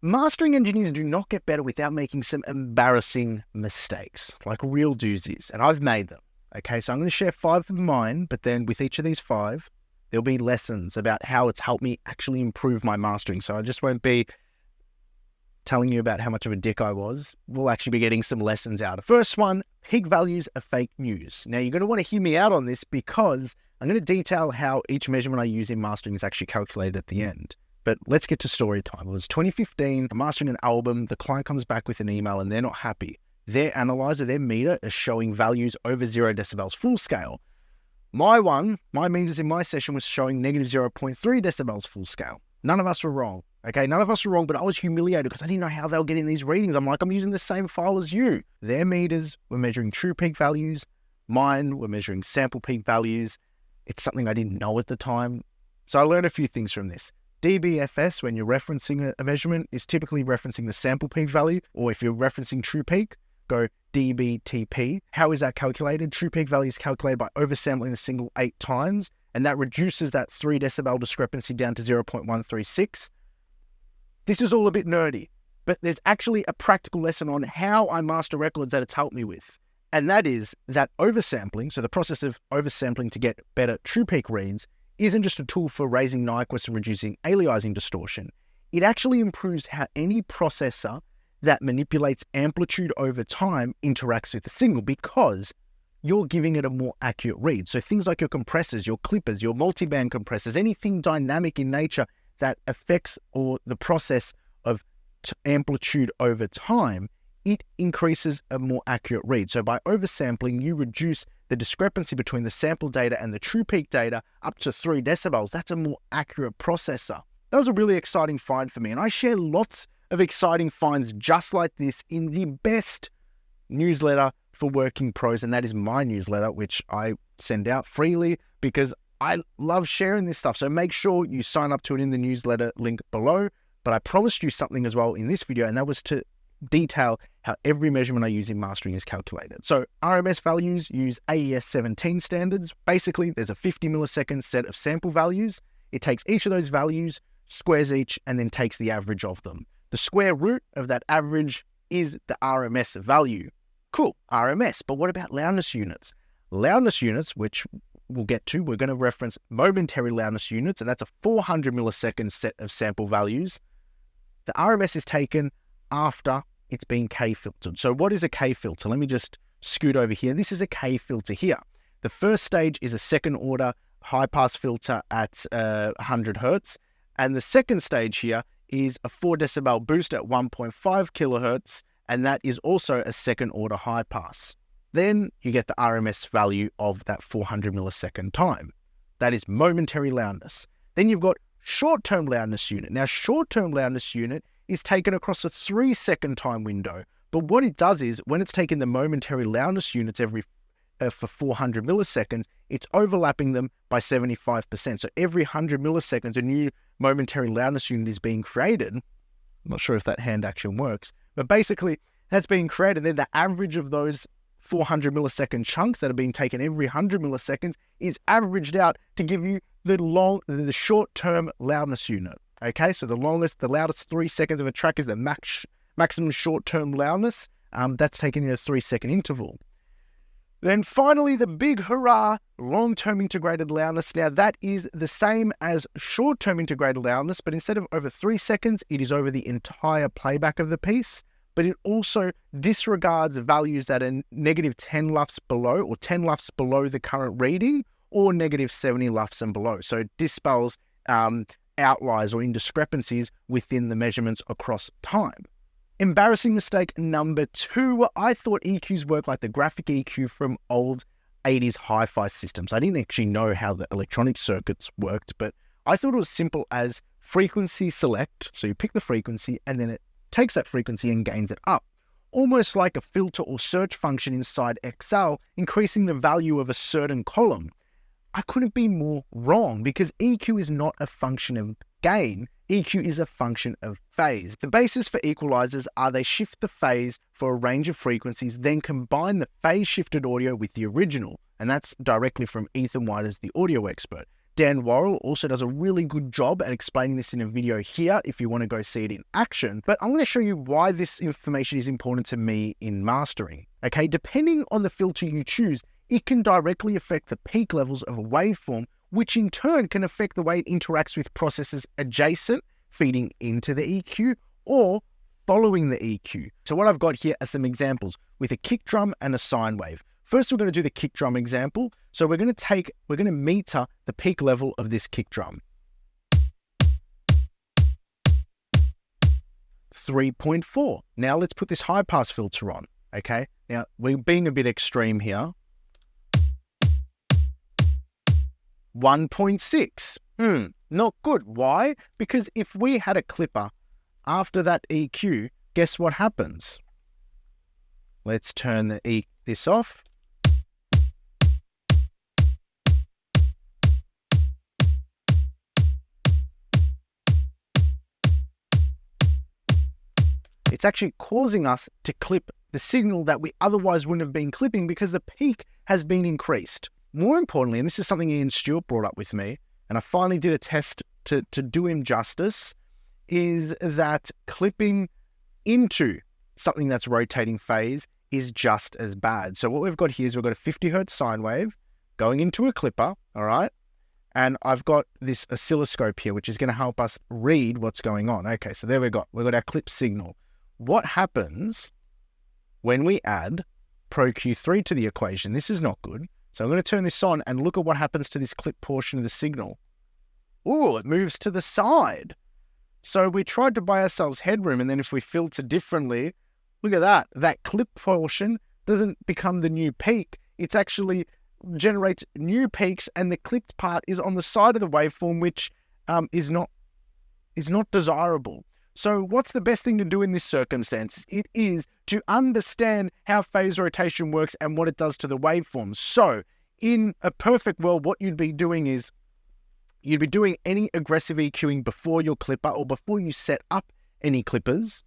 Mastering engineers do not get better without making some embarrassing mistakes, like real doozies, and I've made them. Okay, so I'm going to share 5 of mine, but then with each of these 5, there'll be lessons about how it's helped me actually improve my mastering. So I just won't be telling you about how much of a dick I was. We'll actually be getting some lessons out. The first one, pig values are fake news. Now, you're going to want to hear me out on this because I'm going to detail how each measurement I use in mastering is actually calculated at the end. But let's get to story time. It was 2015, I'm mastering an album. The client comes back with an email and they're not happy. Their analyzer, their meter is showing values over 0 decibels full scale. My meters in my session was showing negative 0.3 decibels full scale. None of us were wrong. Okay, none of us were wrong, but I was humiliated because I didn't know how they were getting these readings. I'm like, I'm using the same file as you. Their meters were measuring true peak values. Mine were measuring sample peak values. It's something I didn't know at the time. So I learned a few things from this. DBFS, when you're referencing a measurement, is typically referencing the sample peak value, or if you're referencing true peak, go dBTP. How is that calculated? True peak value is calculated by oversampling the signal 8 times, and that reduces that 3 decibel discrepancy down to 0.136. This is all a bit nerdy, but there's actually a practical lesson on how I master records that it's helped me with. And that is that oversampling, so the process of oversampling to get better true peak reads, isn't just a tool for raising Nyquist and reducing aliasing distortion. It actually improves how any processor that manipulates amplitude over time interacts with the signal because you're giving it a more accurate read. So things like your compressors, your clippers, your multiband compressors, anything dynamic in nature that affects or the process of amplitude over time, it increases a more accurate read. So by oversampling, you reduce the discrepancy between the sample data and the true peak data up to 3 decibels. That's a more accurate processor. That was a really exciting find for me, and I share lots of exciting finds just like this in the best newsletter for working pros, and that is my newsletter, which I send out freely because I love sharing this stuff. So make sure you sign up to it in the newsletter link below. But I promised you something as well in this video, and that was to detail how every measurement I use in mastering is calculated. So RMS values use AES 17 standards. Basically, there's a 50 millisecond set of sample values. It takes each of those values, squares each, and then takes the average of them. The square root of that average is the RMS value. Cool, RMS, but what about loudness units? Loudness units, which we'll get to, we're going to reference momentary loudness units, and that's a 400 millisecond set of sample values. The RMS is taken after it's been K-filtered. So what is a K-filter? Let me just scoot over here. This is a K-filter here. The first stage is a second order high-pass filter at 100 Hertz. And the second stage here is a 4 decibel boost at 1.5 kilohertz. And that is also a second order high-pass. Then you get the RMS value of that 400 millisecond time. That is momentary loudness. Then you've got short-term loudness unit. Now, short-term loudness unit is taken across a 3-second time window. But what it does is, when it's taking the momentary loudness units for 400 milliseconds, it's overlapping them by 75%. So every 100 milliseconds, a new momentary loudness unit is being created. I'm not sure if that hand action works, but basically that's being created. Then the average of those 400 millisecond chunks that are being taken every 100 milliseconds is averaged out to give you the short-term loudness unit. Okay, so the loudest 3 seconds of a track is the maximum short-term loudness. That's taken in a 3-second interval. Then finally, the big hurrah, long-term integrated loudness. Now that is the same as short-term integrated loudness, but instead of over 3 seconds, it is over the entire playback of the piece. But it also disregards values that are negative 10 lufs below or 10 lufs below the current reading or negative 70 lufs and below. So it dispels outliers or indiscrepancies within the measurements across time. Embarrassing mistake number 2, I thought EQs worked like the graphic EQ from old 80s hi-fi systems. I didn't actually know how the electronic circuits worked, but I thought it was simple as frequency select. So you pick the frequency and then it takes that frequency and gains it up. Almost like a filter or search function inside Excel, increasing the value of a certain column. I couldn't be more wrong because EQ is not a function of gain. EQ is a function of phase. The basis for equalizers are they shift the phase for a range of frequencies, then combine the phase shifted audio with the original. And that's directly from Ethan White as the audio expert. Dan Worrell also does a really good job at explaining this in a video here if you want to go see it in action. But I'm going to show you why this information is important to me in mastering. Okay, depending on the filter you choose, it can directly affect the peak levels of a waveform, which in turn can affect the way it interacts with processes adjacent, feeding into the EQ, or following the EQ. So what I've got here are some examples with a kick drum and a sine wave. First, we're going to do the kick drum example. So we're going to meter the peak level of this kick drum. 3.4. Now let's put this high pass filter on. Okay. Now we're being a bit extreme here. 1.6. Not good. Why? Because if we had a clipper after that EQ, guess what happens? Let's turn this off. It's actually causing us to clip the signal that we otherwise wouldn't have been clipping because the peak has been increased. More importantly, and this is something Ian Stewart brought up with me, and I finally did a test to do him justice, is that clipping into something that's rotating phase is just as bad. So what we've got here is we've got a 50 hertz sine wave going into a clipper, all right? And I've got this oscilloscope here, which is going to help us read what's going on. Okay, so there we've got our clip signal. What happens when we add Pro Q3 to the equation? This is not good. So I'm going to turn this on and look at what happens to this clip portion of the signal. Ooh, it moves to the side. So we tried to buy ourselves headroom, and then if we filter differently, look at that. That clip portion doesn't become the new peak. It's actually generates new peaks, and the clipped part is on the side of the waveform, which is not desirable. So what's the best thing to do in this circumstance? It is to understand how phase rotation works and what it does to the waveform. So in a perfect world, what you'd be doing is you'd be doing any aggressive EQing before your clipper or before you set up any clippers,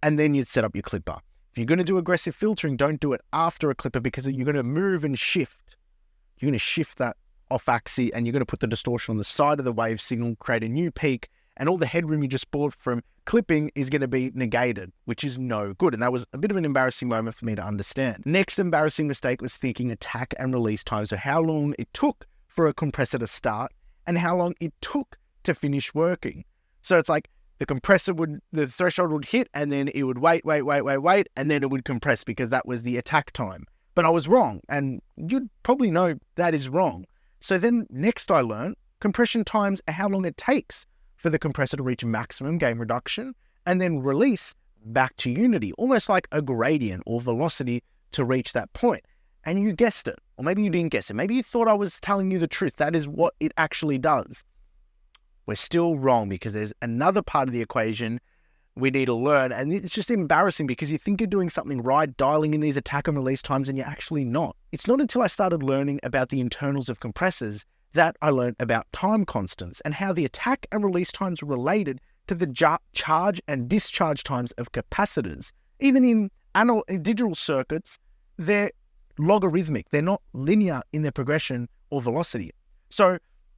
and then you'd set up your clipper. If you're going to do aggressive filtering, don't do it after a clipper because you're going to move and shift. You're going to shift that off axis and you're going to put the distortion on the side of the wave signal, create a new peak, and all the headroom you just bought from clipping is going to be negated, which is no good. And that was a bit of an embarrassing moment for me to understand. Next embarrassing mistake was thinking attack and release time. So how long it took for a compressor to start and how long it took to finish working. So it's like the threshold would hit and then it would wait, and then it would compress because that was the attack time. But I was wrong, and you'd probably know that is wrong. So then next I learned compression times are how long it takes for the compressor to reach maximum gain reduction and then release back to unity, almost like a gradient or velocity to reach that point. And you guessed it, or maybe you didn't guess it. Maybe you thought I was telling you the truth. That is what it actually does. We're still wrong because there's another part of the equation we need to learn. And it's just embarrassing because you think you're doing something right, dialing in these attack and release times, and you're actually not. It's not until I started learning about the internals of compressors that I learned about time constants and how the attack and release times are related to the charge and discharge times of capacitors. Even in digital circuits, they're logarithmic. They're not linear in their progression or velocity. So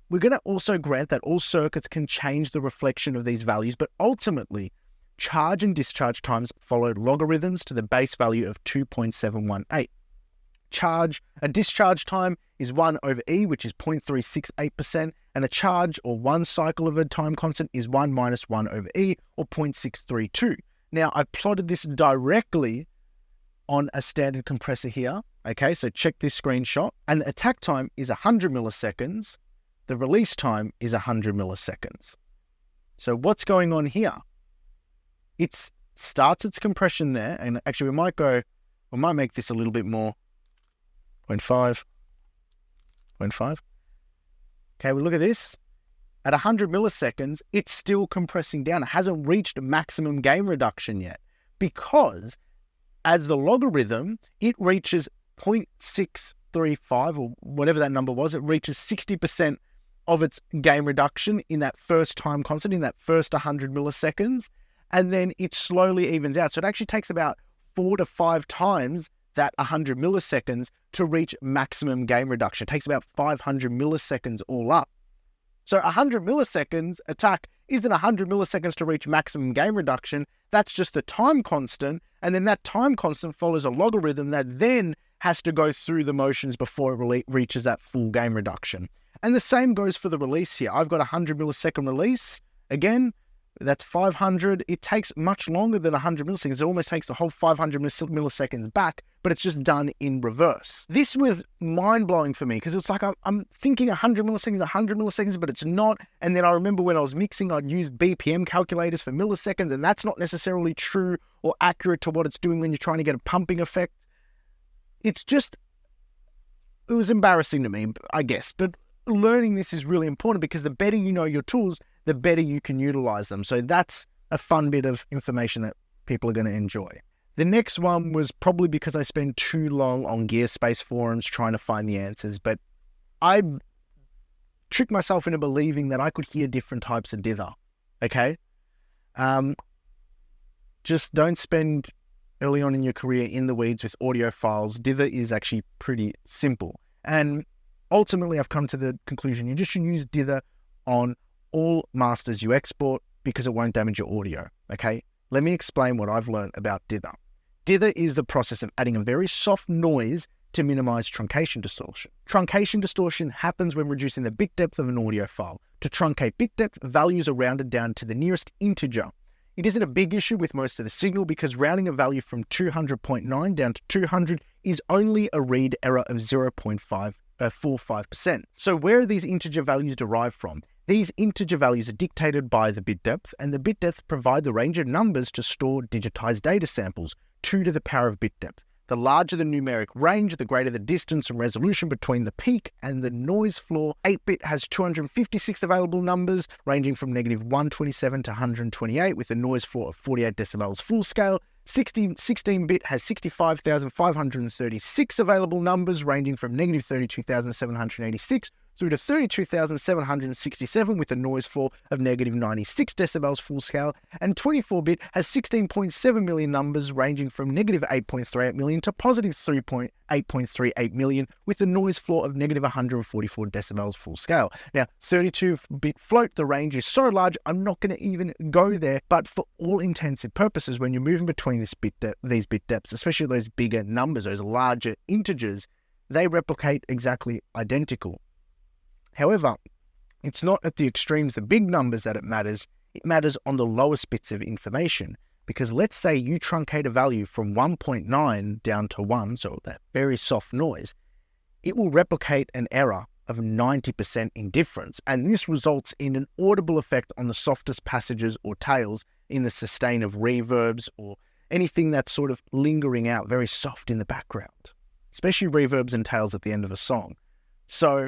we're going to also grant that all circuits can change the reflection of these values, but ultimately, charge and discharge times followed logarithms to the base value of 2.718. A discharge time is 1 over E, which is 0.368%, and a charge or one cycle of a time constant is 1 minus 1 over E, or 0.632. Now, I've plotted this directly on a standard compressor here. Okay, so check this screenshot. And the attack time is 100 milliseconds. The release time is 100 milliseconds. So what's going on here? It starts its compression there, and actually we might make this a little bit more. 0.5. Okay, we look at this. At 100 milliseconds, it's still compressing down. It hasn't reached maximum gain reduction yet because as the logarithm, it reaches 0.635 or whatever that number was. It reaches 60% of its gain reduction in that first time constant, in that first 100 milliseconds, and then it slowly evens out. So it actually takes about 4 to 5 times that 100 milliseconds to reach maximum gain reduction. It takes about 500 milliseconds all up So 100 milliseconds attack isn't 100 milliseconds to reach maximum gain reduction. That's just the time constant. And then that time constant follows a logarithm that then has to go through the motions before it reaches that full gain reduction. And the same goes for the release here. I've got a 100 millisecond release. Again, that's 500. It takes much longer than 100 milliseconds. It almost takes the whole 500 milliseconds back, but it's just done in reverse. This was mind-blowing for me because it's like I'm thinking 100 milliseconds, but it's not. And then I remember when I was mixing, I'd use BPM calculators for milliseconds, and that's not necessarily true or accurate to what it's doing when you're trying to get a pumping effect. It was embarrassing to me, I guess, but learning this is really important because the better you know your tools, the better you can utilize them. So that's a fun bit of information that people are going to enjoy. The next one was probably because I spent too long on Gearspace forums trying to find the answers, but I tricked myself into believing that I could hear different types of dither. Okay? Just don't spend early on in your career in the weeds with audio files. Dither is actually pretty simple. And ultimately, I've come to the conclusion you just should use dither on all masters you export because it won't damage your audio, okay? Let me explain what I've learned about dither. Dither is the process of adding a very soft noise to minimize truncation distortion. Truncation distortion happens when reducing the bit depth of an audio file. To truncate bit depth, values are rounded down to the nearest integer. It isn't a big issue with most of the signal because rounding a value from 200.9 down to 200 is only a read error of 0.45%. So where are these integer values derived from? These integer values are dictated by the bit depth, and the bit depth provide the range of numbers to store digitized data samples, 2 to the power of bit depth. The larger the numeric range, the greater the distance and resolution between the peak and the noise floor. 8-bit has 256 available numbers, ranging from -127 to 128, with a noise floor of 48 decibels full scale. 16-bit has 65,536 available numbers, ranging from -32,786 through to 32,767 with a noise floor of -96 decibels full scale, and 24-bit has 16.7 million numbers ranging from -8.38 million to +3.838 million with a noise floor of -144 decibels full scale. Now, 32-bit float, the range is so large, I'm not going to even go there, but for all intents and purposes, when you're moving between these bit depths, especially those bigger numbers, those larger integers, they replicate exactly identical. However, it's not at the extremes, the big numbers, that it matters. It matters on the lowest bits of information. Because let's say you truncate a value from 1.9 down to 1, so that very soft noise, it will replicate an error of 90% in difference. And this results in an audible effect on the softest passages or tails in the sustain of reverbs or anything that's sort of lingering out very soft in the background, especially reverbs and tails at the end of a song. So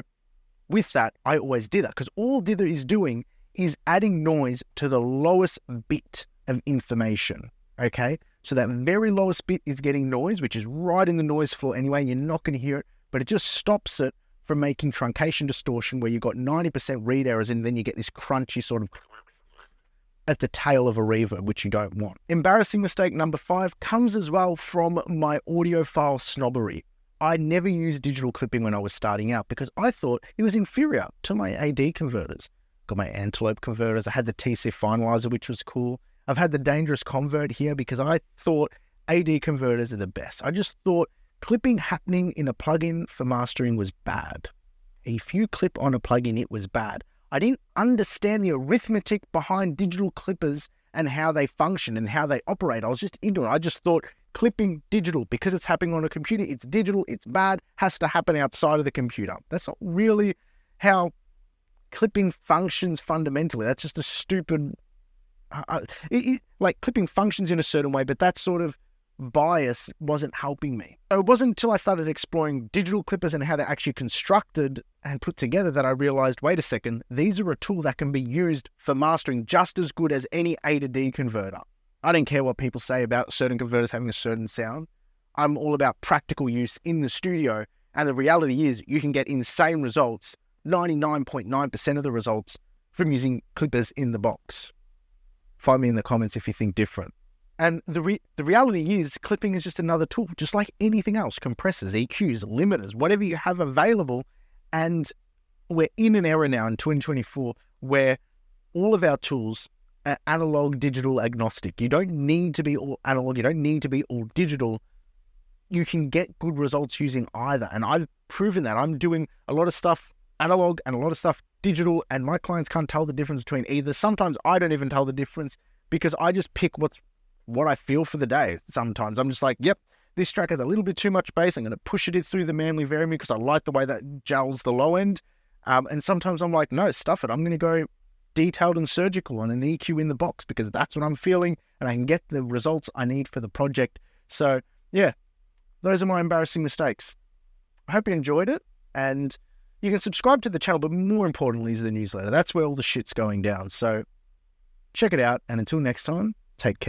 with that, I always dither, because all dither is doing is adding noise to the lowest bit of information, okay? So that very lowest bit is getting noise, which is right in the noise floor anyway. You're not going to hear it, but it just stops it from making truncation distortion where you've got 90% read errors and then you get this crunchy sort of at the tail of a reverb, which you don't want. Embarrassing mistake number 5 comes as well from my audiophile snobbery. I never used digital clipping when I was starting out because I thought it was inferior to my AD converters. Got my Antelope converters. I had the TC finalizer, which was cool. I've had the Dangerous convert here because I thought AD converters are the best. I just thought clipping happening in a plugin for mastering was bad. If you clip on a plugin, it was bad. I didn't understand the arithmetic behind digital clippers and how they function and how they operate. I was just ignorant. I just thought clipping digital, because it's happening on a computer, it's digital, it's bad, has to happen outside of the computer. That's not really how clipping functions fundamentally. That's just a stupid... like clipping functions in a certain way, but that sort of bias wasn't helping me. So it wasn't until I started exploring digital clippers and how they're actually constructed and put together that I realized, wait a second, these are a tool that can be used for mastering just as good as any A to D converter. I don't care what people say about certain converters having a certain sound. I'm all about practical use in the studio, and the reality is you can get insane results, 99.9% of the results, from using clippers in the box. Find me in the comments if you think different. And the reality is clipping is just another tool, just like anything else. Compressors, EQs, limiters, whatever you have available. And we're in an era now in 2024 where all of our tools are analog, digital, agnostic. You don't need to be all analog. You don't need to be all digital. You can get good results using either. And I've proven that. I'm doing a lot of stuff analog and a lot of stuff digital, and my clients can't tell the difference between either. Sometimes I don't even tell the difference because I just pick what I feel for the day. Sometimes I'm just like, yep, this track has a little bit too much bass. I'm going to push it through the manly variant because I like the way that gels the low end. And sometimes I'm like, no, stuff it. I'm going to go detailed and surgical on an EQ in the box because that's what I'm feeling and I can get the results I need for the project. So yeah, those are my embarrassing mistakes. I hope you enjoyed it, and you can subscribe to the channel, but more importantly is the newsletter. That's where all the shit's going down. So check it out, and until next time, take care.